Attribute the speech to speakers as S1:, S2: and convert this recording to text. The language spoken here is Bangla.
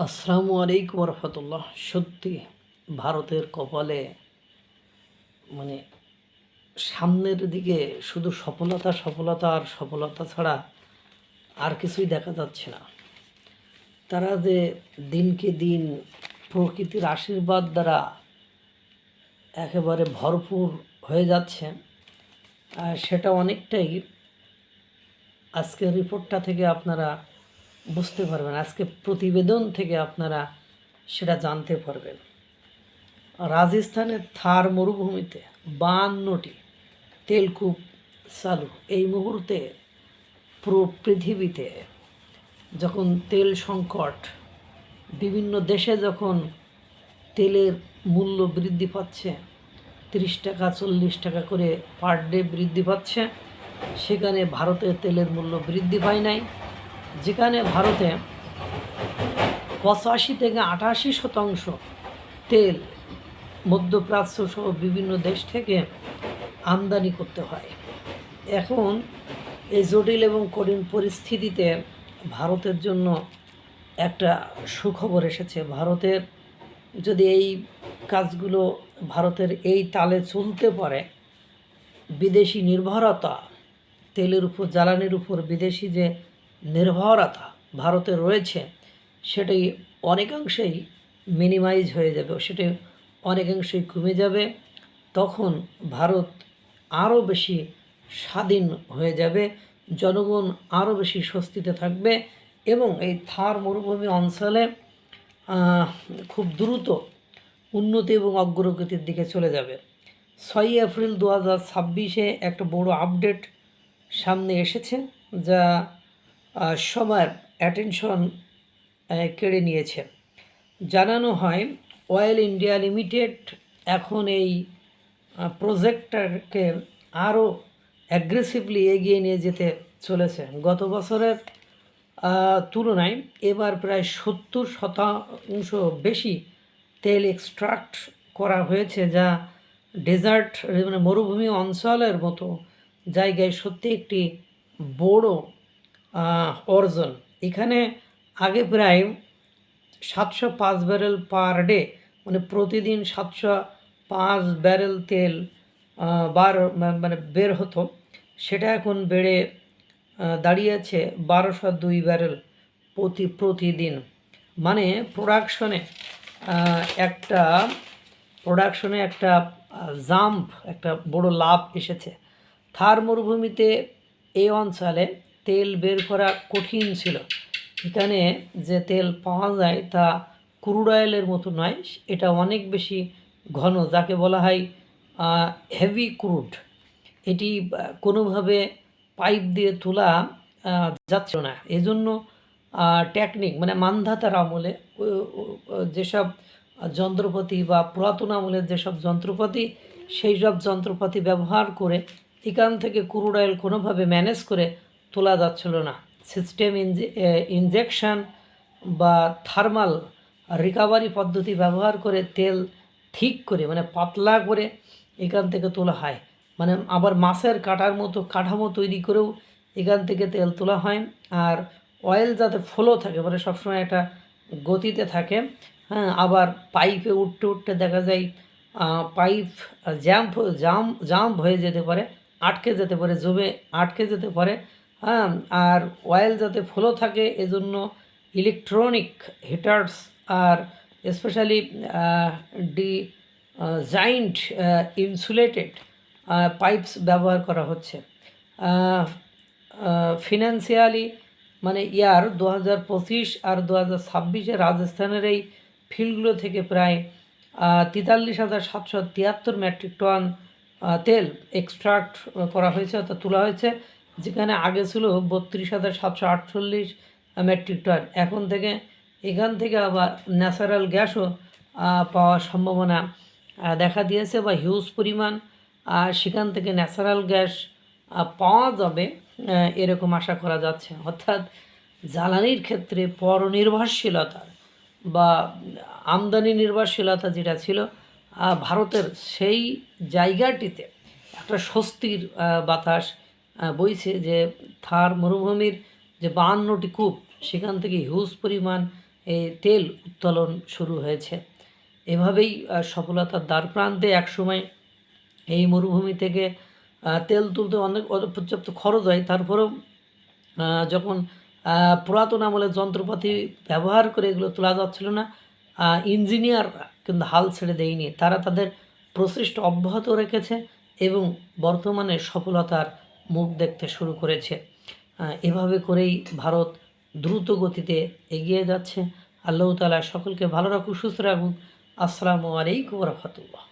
S1: আসসালামু আলাইকুম রহমতুল্লাহ। সত্যি ভারতের কপালে মানে সামনের দিকে শুধু সফলতা সফলতা আর সফলতা ছাড়া আর কিছুই দেখা যাচ্ছে না। তারা যে দিনকে দিন প্রকৃতির আশীর্বাদ দ্বারা একেবারে ভরপুর হয়ে যাচ্ছে, সেটা অনেকটাই আজকের রিপোর্টটা থেকে আপনারা বুঝতে পারবেন, আজকে প্রতিবেদন থেকে আপনারা সেটা জানতে পারবেন। রাজস্থানের থার মরুভূমিতে 52টি তেলকূপ চালু। এই মুহূর্তে পুরো পৃথিবীতে যখন তেল সংকট, বিভিন্ন দেশে যখন তেলের মূল্য বৃদ্ধি পাচ্ছে, 30 টাকা 40 টাকা করে পার ডে বৃদ্ধি পাচ্ছে, সেখানে ভারতের তেলের মূল্য বৃদ্ধি পায় নাই। যেখানে ভারতে 85 থেকে 88% তেল মধ্যপ্রাচ্য সহ বিভিন্ন দেশ থেকে আমদানি করতে হয়। এখন এই জটিল এবং কঠিন পরিস্থিতিতে ভারতের জন্য একটা সুখবর এসেছে। ভারতের যদি এই কাজগুলো ভারতের এই তালে চলতে পারে, বিদেশি নির্ভরতা, তেলের উপর জ্বালানির উপর বিদেশি যে নির্ভরতা ভারতের রয়েছে, সেটাই অনেকাংশেই মিনিমাইজ হয়ে যাবে, সেটাই অনেকাংশেই কমে যাবে। তখন ভারত আরও বেশি স্বাধীন হয়ে যাবে, জনগণ আরও বেশি স্বস্তিতে থাকবে এবং এই থার মরুভূমি অঞ্চলে খুব দ্রুত উন্নতি এবং অগ্রগতির দিকে চলে যাবে। 6 এপ্রিল 2026-এ একটা বড় আপডেট সামনে এসেছে, যা সবার অ্যাটেনশন কেড়ে নিয়েছে। জানানো হয় অয়েল ইন্ডিয়া লিমিটেড এখন এই প্রজেক্টটাকে আরও অ্যাগ্রেসিভলি এগিয়ে নিয়ে যেতে চলেছে। গত বছরের তুলনায় এবার প্রায় 70% বেশি তেল এক্সট্রাক্ট করা হয়েছে, যা ডেজার্ট মানে মরুভূমি অঞ্চলের মতো জায়গায় সত্যি একটি বড় অর্জন। এখানে আগে প্রায় 705 ব্যারেল পার ডে, মানে প্রতিদিন 705 ব্যারেল তেল মানে বের হতো, সেটা এখন বেড়ে দাঁড়িয়েছে 1202 ব্যারেল প্রতিদিন। মানে প্রোডাকশনে একটা জাম্প, একটা বড় লাভ এসেছে। থার মরুভূমিতে এই অঞ্চলে তেল বের করা কঠিন ছিল। এখানে যে তেল পাওয়া যায় তা ক্রুড অয়েলের মতো নয়, এটা অনেক বেশি ঘন, যাকে বলা হয় হেভি ক্রুড। এটি কোনোভাবে পাইপ দিয়ে তোলা যাচ্ছিল না। এজন্য টেকনিক মানে মান্ধাতার আমলে যেসব যন্ত্রপাতি বা পুরাতন আমলের যেসব যন্ত্রপাতি, সেই সব যন্ত্রপাতি ব্যবহার করে এখান থেকে ক্রুড অয়েল কোনোভাবে ম্যানেজ করে তোলা যাচ্ছিল না। সিস্টেম ইনজেকশন বা থার্মাল রিকাভারি পদ্ধতি ব্যবহার করে তেল ঠিক করে, মানে পাতলা করে এখান থেকে তোলা হয়। মানে আবার মাছের কাটার মতো কাঠামো তৈরি করেও এখান থেকে তেল তোলা হয়। আর অয়েল যাতে ফ্লো থাকে, মানে সবসময় একটা গতিতে থাকে। হ্যাঁ, আবার পাইপে উঠতে উঠতে দেখা যায় পাইপ জাম্প হয়ে যেতে পারে, আটকে যেতে পারে, জমে আটকে যেতে পারে। হ্যাঁ, আর অয়েল যাতে ফ্লো থাকে এজন্য ইলেকট্রনিক হিটার্স আর স্পেশালি জাইন্ট ইনসুলেটেড পাইপস ব্যবহার করা হচ্ছে। ফিনান্সিয়ালি মানে ইয়ার 2025 আর 2026-এ রাজস্থানের এই ফিল্ডগুলো থেকে প্রায় 43,773 মেট্রিক টন তেল এক্সট্রাক্ট করা হয়েছে, অর্থাৎ তোলা হয়েছে, যেখানে আগে ছিল 32,748 মেট্রিক টন। এখান থেকে আবার ন্যাচারাল গ্যাসও পাওয়ার সম্ভাবনা দেখা দিয়েছে, বা হিউজ পরিমাণ সেখান থেকে ন্যাচারাল গ্যাস পাওয়া যাবে এরকম আশা করা যাচ্ছে। অর্থাৎ জ্বালানির ক্ষেত্রে পরনির্ভরশীলতা বা আমদানি নির্ভরশীলতা যেটা ছিল ভারতের, সেই জায়গাটিতে একটা স্বস্তির বাতাস বইছে। যে থার মরুভূমির যে 52টি কূপ, সেখান থেকে হিউজ পরিমাণ এই তেল উত্তোলন শুরু হয়েছে। এভাবেই সফলতার দ্বারপ্রান্তে একসময় এই মরুভূমি থেকে তেল তুলতে অনেক পর্যাপ্ত খরচ হয়। তারপরেও যখন পুরাতন আমলের যন্ত্রপাতি ব্যবহার করে এগুলো তোলা যাচ্ছিল না, ইঞ্জিনিয়াররা কিন্তু হাল ছেড়ে দেয়নি। তারা তাদের প্রচেষ্টা অব্যাহত রেখেছে এবং বর্তমানে সফলতার মুখ দেখতে শুরু করেছে। এভাবে করেই ভারত দ্রুত গতিতে এগিয়ে যাচ্ছে। আল্লাহ তাআলা সকলকে ভালো রাখুক, সুস্থ রাখুক। আসসালামু আলাইকুম ওয়া রাহমাতুল্লাহ।